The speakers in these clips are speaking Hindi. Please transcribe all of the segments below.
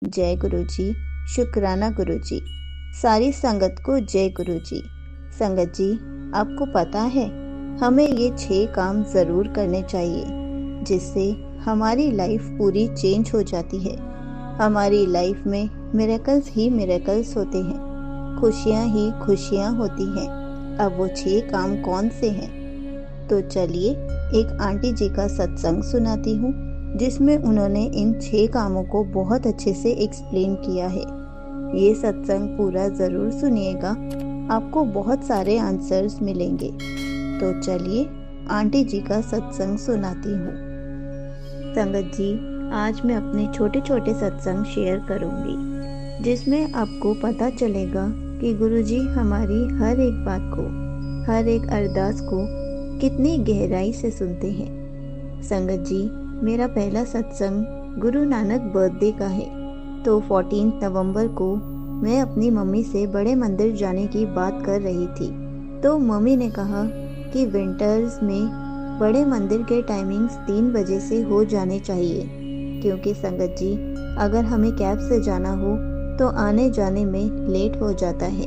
जय गुरुजी। शुक्राना गुरुजी। सारी संगत को जय गुरुजी। संगत जी, आपको पता है हमें ये 6 काम ज़रूर करने चाहिए जिससे हमारी लाइफ पूरी चेंज हो जाती है। हमारी लाइफ में मिरेकल्स ही मिरेकल्स होते हैं, खुशियाँ ही खुशियाँ होती हैं। अब वो 6 काम कौन से हैं? तो चलिए एक आंटी जी का सत्संग सुनाती हूँ जिसमें उन्होंने इन 6 कामों को बहुत अच्छे से एक्सप्लेन किया है। ये सत्संग पूरा ज़रूर सुनिएगा, आपको बहुत सारे आंसर्स मिलेंगे। तो चलिए आंटी जी का सत्संग सुनाती हूँ। संगत जी, आज मैं अपने छोटे छोटे सत्संग शेयर करूँगी जिसमें आपको पता चलेगा कि गुरुजी हमारी हर एक बात को, हर एक अरदास को कितनी गहराई से सुनते हैं। संगत जी, मेरा पहला सत्संग गुरु नानक बर्थडे का है। तो 14 नवंबर को मैं अपनी मम्मी से बड़े मंदिर जाने की बात कर रही थी। तो मम्मी ने कहा कि विंटर्स में बड़े मंदिर के टाइमिंग्स 3 बजे से हो जाने चाहिए, क्योंकि संगत जी अगर हमें कैब से जाना हो तो आने जाने में लेट हो जाता है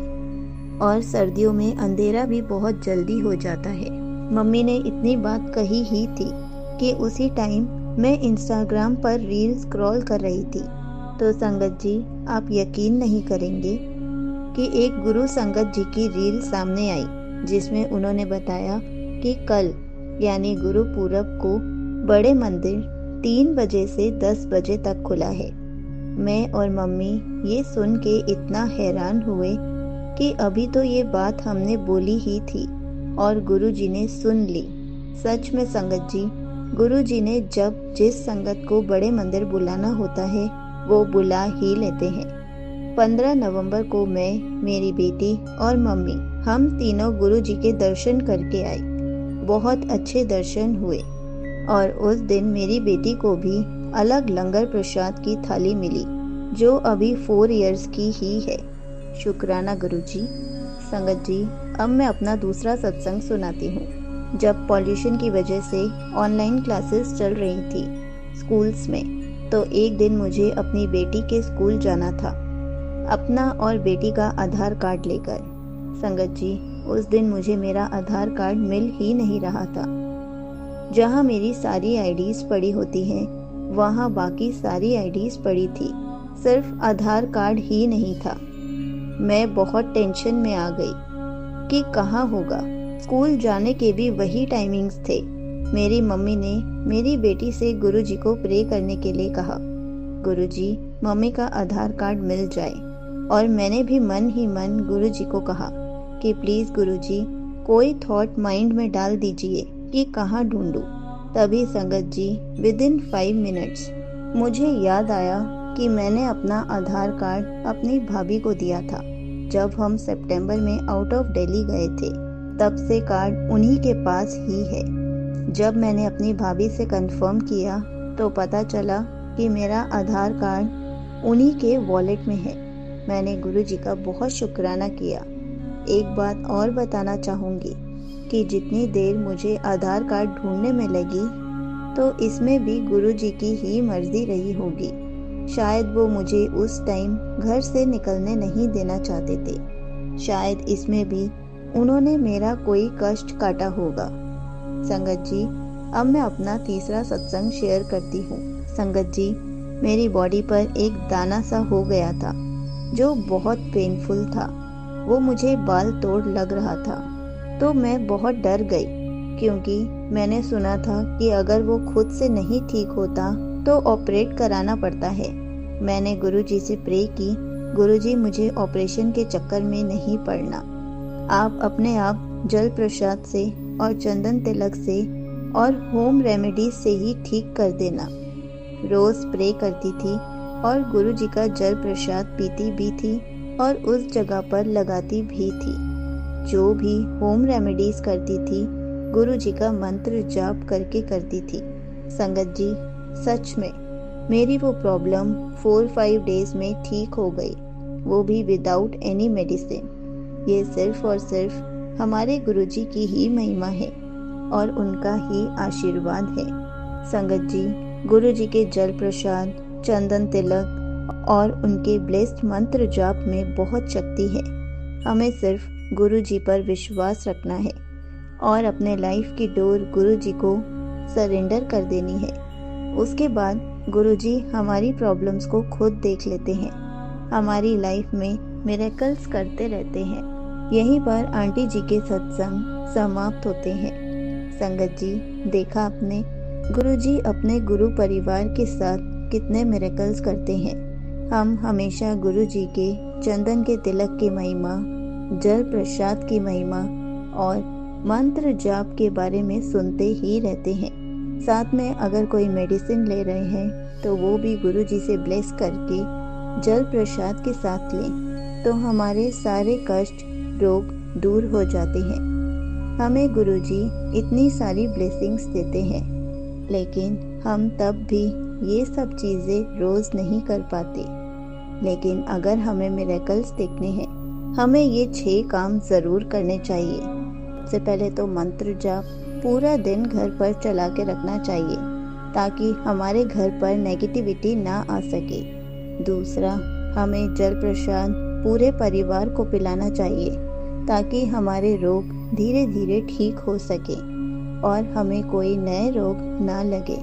और सर्दियों में अंधेरा भी बहुत जल्दी हो जाता है। मम्मी ने इतनी बात कही ही थी कि उसी टाइम मैं इंस्टाग्राम पर रील स्क्रॉल कर रही थी। तो संगत जी, आप यकीन नहीं करेंगे कि एक गुरु संगत जी की रील सामने आई जिसमें उन्होंने बताया कि कल यानी गुरु पूरब को बड़े मंदिर 3 बजे से 10 बजे तक खुला है। मैं और मम्मी ये सुन के इतना हैरान हुए कि अभी तो ये बात हमने बोली ही थी और गुरुजी ने सुन ली। सच में संगत जी, गुरुजी ने जब जिस संगत को बड़े मंदिर बुलाना होता है वो बुला ही लेते हैं। 15 नवंबर को मैं, मेरी बेटी और मम्मी हम तीनों गुरुजी के दर्शन करके आए। बहुत अच्छे दर्शन हुए और उस दिन मेरी बेटी को भी अलग लंगर प्रसाद की थाली मिली जो अभी 4 इयर्स की ही है। शुक्राना गुरुजी। संगत जी, अब मैं अपना दूसरा सत्संग सुनाती हूँ। जब पॉल्यूशन की वजह से ऑनलाइन क्लासेस चल रही थी स्कूल्स में, तो एक दिन मुझे अपनी बेटी के स्कूल जाना था, अपना और बेटी का आधार कार्ड लेकर। संगत जी, उस दिन मुझे मेरा आधार कार्ड मिल ही नहीं रहा था। जहाँ मेरी सारी आईडीज पड़ी होती हैं वहाँ बाकी सारी आईडीज पड़ी थी, सिर्फ आधार कार्ड ही नहीं था। मैं बहुत टेंशन में आ गई कि कहाँ होगा। स्कूल जाने के भी वही टाइमिंग्स थे। मेरी मम्मी ने मेरी बेटी से गुरुजी को प्रे करने के लिए कहा, गुरुजी मम्मी का आधार कार्ड मिल जाए। और मैंने भी मन ही मन गुरुजी को कहा कि प्लीज़ गुरुजी कोई थॉट माइंड में डाल दीजिए कि कहाँ ढूंढूं। तभी संगत जी विदिन 5 मिनट्स मुझे याद आया कि मैंने अपना आधार कार्ड अपनी भाभी को दिया था जब हम सितंबर में आउट ऑफ दिल्ली गए थे। तब से कार्ड उन्हीं के पास ही है। जब मैंने अपनी भाभी से कंफर्म किया तो पता चला कि मेरा आधार कार्ड उन्हीं के वॉलेट में है। मैंने गुरुजी का बहुत शुक्राना किया। एक बात और बताना चाहूँगी कि जितनी देर मुझे आधार कार्ड ढूंढने में लगी तो इसमें भी गुरुजी की ही मर्जी रही होगी। शायद वो मुझे उस टाइम घर से निकलने नहीं देना चाहते थे। शायद इसमें भी उन्होंने मेरा कोई कष्ट काटा होगा। संगत जी, अब मैं अपना तीसरा सत्संग शेयर करती हूँ। संगत जी, मेरी बॉडी पर एक दाना सा हो गया था जो बहुत पेनफुल था। वो मुझे बाल तोड़ लग रहा था। तो मैं बहुत डर गई क्योंकि मैंने सुना था कि अगर वो खुद से नहीं ठीक होता तो ऑपरेट कराना पड़ता है। मैंने गुरुजी से प्रे की, गुरुजी मुझे ऑपरेशन के चक्कर में नहीं पड़ना। आप अपने आप जल प्रसाद से और चंदन तिलक से और होम रेमेडीज से ही ठीक कर देना। रोज प्रे करती थी और गुरुजी का जल प्रसाद पीती भी थी और उस जगह पर लगाती भी थी। जो भी होम रेमेडीज करती थी गुरुजी का मंत्र जाप करके करती थी। संगत जी, सच में मेरी वो प्रॉब्लम 4-5 डेज में ठीक हो गई, वो भी विदाउट एनी मेडिसिन। ये सिर्फ और सिर्फ हमारे गुरुजी की ही महिमा है और उनका ही आशीर्वाद है। संगत जी, गुरुजी के जल प्रसाद, चंदन तिलक और उनके ब्लेस्ड मंत्र जाप में बहुत शक्ति है। हमें सिर्फ गुरु जी पर विश्वास रखना है और अपने लाइफ की डोर गुरु जी को सरेंडर कर देनी है। उसके बाद गुरु जी हमारी प्रॉब्लम्स को खुद देख लेते हैं, हमारी लाइफ में मिरेकल्स करते रहते हैं। यहीं पर आंटी जी के सत्संग समाप्त होते हैं। संगत जी, देखा आपने गुरु जी अपने गुरु परिवार के साथ कितने मिरेकल्स करते हैं। हम हमेशा गुरु जी के चंदन के तिलक की महिमा, जल प्रसाद की महिमा और मंत्र जाप के बारे में सुनते ही रहते हैं। साथ में अगर कोई मेडिसिन ले रहे हैं तो वो भी गुरु जी से ब्लेस करके जल प्रसाद के साथ लें, तो हमारे सारे कष्ट रोग दूर हो जाते हैं। हमें गुरु जी इतनी सारी ब्लेसिंग्स देते हैं, लेकिन हम तब भी ये सब चीज़ें रोज़ नहीं कर पाते। लेकिन अगर हमें मिरेकल्स देखने हैं, हमें ये 6 काम ज़रूर करने चाहिए। सबसे पहले तो मंत्र जाप पूरा दिन घर पर चला के रखना चाहिए ताकि हमारे घर पर नेगेटिविटी ना आ सके। दूसरा, हमें जल प्रसाद पूरे परिवार को पिलाना चाहिए ताकि हमारे रोग धीरे धीरे ठीक हो सके और हमें कोई नए रोग ना लगे।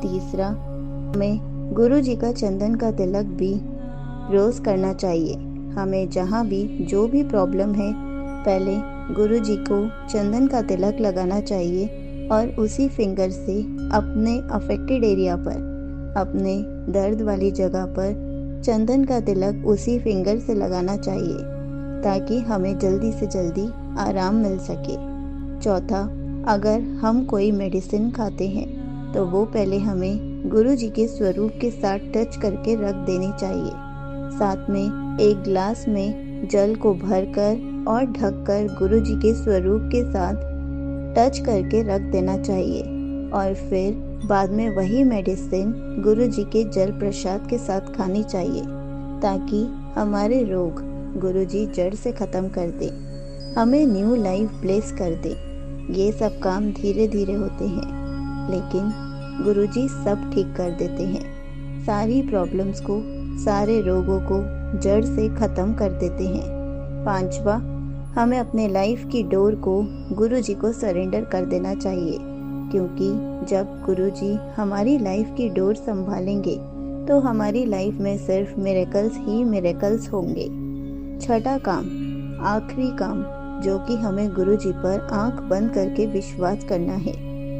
तीसरा, हमें गुरु जी का चंदन का तिलक भी रोज़ करना चाहिए। हमें जहाँ भी जो भी प्रॉब्लम है, पहले गुरु जी को चंदन का तिलक लगाना चाहिए और उसी फिंगर से अपने अफेक्टेड एरिया पर, अपने दर्द वाली जगह पर चंदन का तिलक उसी फिंगर से लगाना चाहिए ताकि हमें जल्दी से जल्दी आराम मिल सके। चौथा, अगर हम कोई मेडिसिन खाते हैं तो वो पहले हमें गुरु जी के स्वरूप के साथ टच करके रख देनी चाहिए। साथ में एक ग्लास में जल को भरकर और ढककर गुरु जी के स्वरूप के साथ टच करके रख देना चाहिए और फिर बाद में वही मेडिसिन गुरु जी के जल प्रसाद के साथ खानी चाहिए ताकि हमारे रोग गुरु जी जड़ से ख़त्म कर दे, हमें न्यू लाइफ ब्लेस कर दे। ये सब काम धीरे धीरे होते हैं, लेकिन गुरु जी सब ठीक कर देते हैं। सारी प्रॉब्लम्स को, सारे रोगों को जड़ से ख़त्म कर देते हैं। पांचवा, हमें अपने लाइफ की डोर को गुरु जी को सरेंडर कर देना चाहिए, क्योंकि जब गुरु जी हमारी लाइफ की डोर संभालेंगे तो हमारी लाइफ में सिर्फ मिरेकल्स ही मिरेकल्स होंगे। छठा काम, आखिरी काम, जो कि हमें गुरु जी पर आंख बंद करके विश्वास करना है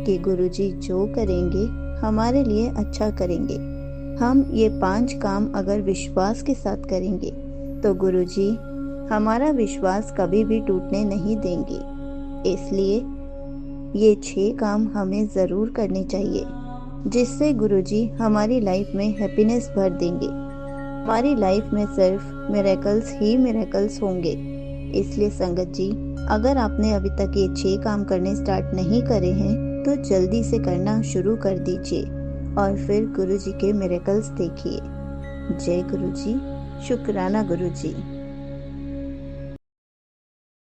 कि गुरु जी जो करेंगे हमारे लिए अच्छा करेंगे। हम ये 5 काम अगर विश्वास के साथ करेंगे तो गुरु जी हमारा विश्वास कभी भी टूटने नहीं देंगे। इसलिए ये 6 काम हमें ज़रूर करने चाहिए, जिससे गुरु जी हमारी लाइफ में हैप्पीनेस भर देंगे। हमारी लाइफ में सिर्फ मिरेकल्स ही मिरेकल्स होंगे। इसलिए संगत जी, अगर आपने अभी तक ये 6 काम करने स्टार्ट नहीं करे हैं तो जल्दी से करना शुरू कर दीजिए और फिर गुरु जी के मिरेकल्स देखिए। जय गुरु जी। शुक्राना गुरु जी।